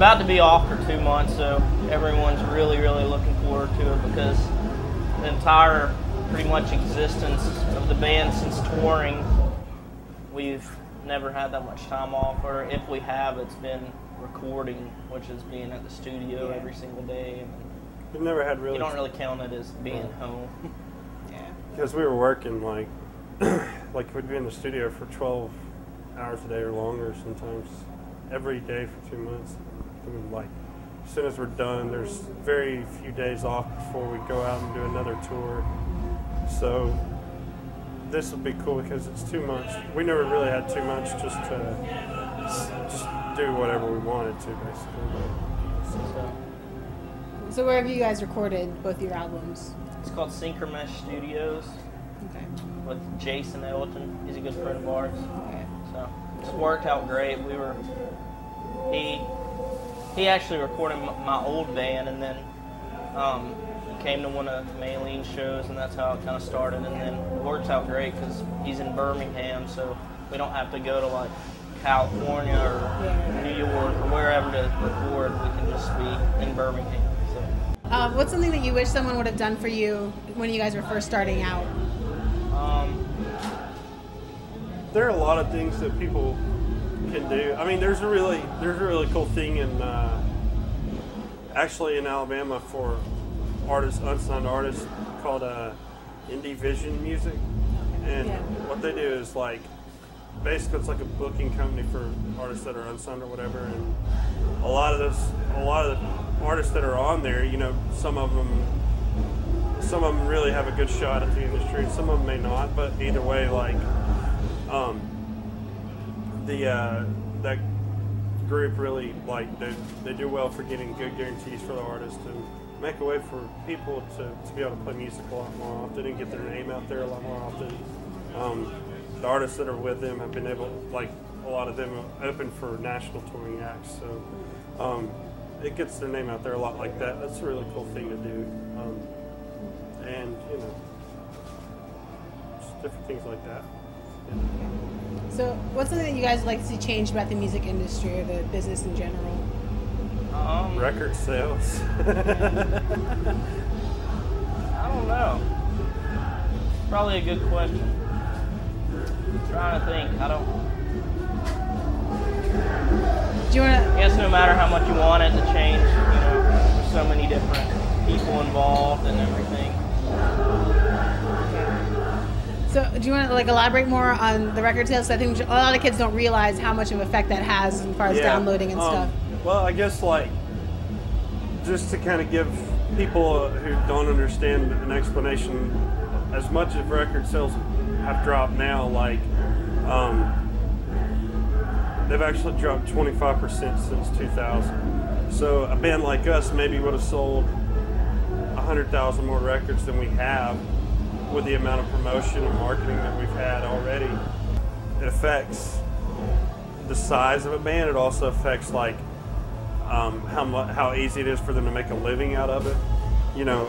about to be off for 2 months, so everyone's really, really looking forward to it because the entire, pretty much existence of the band since touring, we've never had that much time off, or if we have, it's been recording, which is being at the studio every single day. And we've never had really. You don't really count it as being home. Yeah. Because we were working like, like we'd be in the studio for 12 hours a day or longer sometimes, every day for 2 months. I mean, like, as soon as we're done, there's very few days off before we go out and do another tour. So this would be cool because it's 2 months. We never really had too much just do whatever we wanted to, basically. So where have you guys recorded both your albums? It's called Synchromesh Studios. Okay. With Jason Elton. He's a good friend of ours. Okay. So it's worked out great. He actually recorded my old band, and then he came to one of Maylene's shows, and that's how it kind of started. And then it works out great because he's in Birmingham, so we don't have to go to like California or New York or wherever to record. We can just be in Birmingham. So. What's something that you wish someone would have done for you when you guys were first starting out? There are a lot of things that people can do. I mean, there's a really cool thing in actually in Alabama for artists, unsigned artists, called Indie Vision Music, and what they do is like basically it's like a booking company for artists that are unsigned or whatever, and a lot of the artists that are on there, you know, some of them really have a good shot at the industry, some of them may not, but either way, like that group really, like, they do well for getting good guarantees for the artist and make a way for people to be able to play music a lot more often and get their name out there a lot more often. The artists that are with them have been able, like, a lot of them are open for national touring acts, so it gets their name out there a lot like that. That's a really cool thing to do. And, you know, just different things like that. Yeah. So what's something that you guys would like to see changed about the music industry or the business in general? Record sales. I don't know. Probably a good question. I'm trying to think. Do you want to? I guess no matter how much you want it to change, you know, there's so many different people involved and everything. So do you want to like elaborate more on the record sales? I think a lot of kids don't realize how much of an effect that has as far as downloading and stuff. Well, I guess like just to kind of give people who don't understand an explanation, as much as record sales have dropped now, like they've actually dropped 25% since 2000. So a band like us maybe would have sold 100,000 more records than we have with the amount of promotion and marketing that we've had already. It affects the size of a band. It also affects like how easy it is for them to make a living out of it. You know,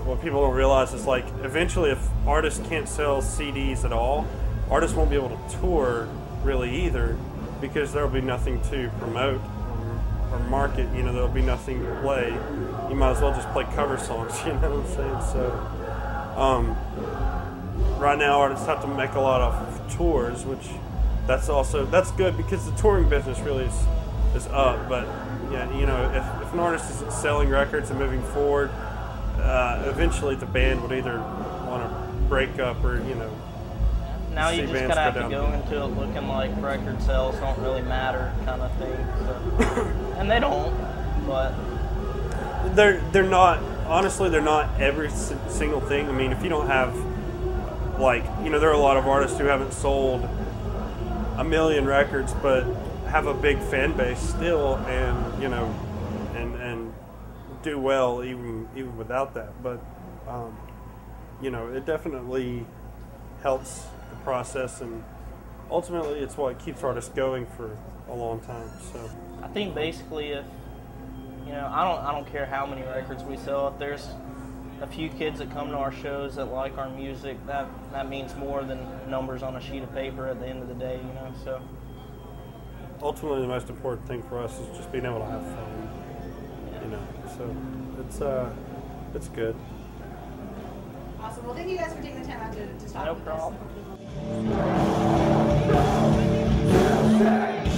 what people don't realize is like eventually if artists can't sell CDs at all, artists won't be able to tour really either because there'll be nothing to promote or market. You know, there'll be nothing to play. You might as well just play cover songs, you know what I'm saying? So right now artists have to make a lot of tours, which that's good because the touring business really is up. But yeah, you know, if an artist isn't selling records and moving forward, eventually the band would either want to break up or, you know. Now you just kind of have to go into it looking like record sales don't really matter kind of thing. So. And they don't, but they're not. Honestly, they're not every single thing. I mean, if you don't have, like, you know, there are a lot of artists who haven't sold 1 million records but have a big fan base still, and, you know, and do well even without that. But you know, it definitely helps the process, and ultimately it's what keeps artists going for a long time. So I think basically if, you know, I don't care how many records we sell. If there's a few kids that come to our shows that like our music, that means more than numbers on a sheet of paper at the end of the day, you know. So ultimately the most important thing for us is just being able to have fun. So it's good. Awesome. Well, thank you guys for taking the time out to talk No with problem. us.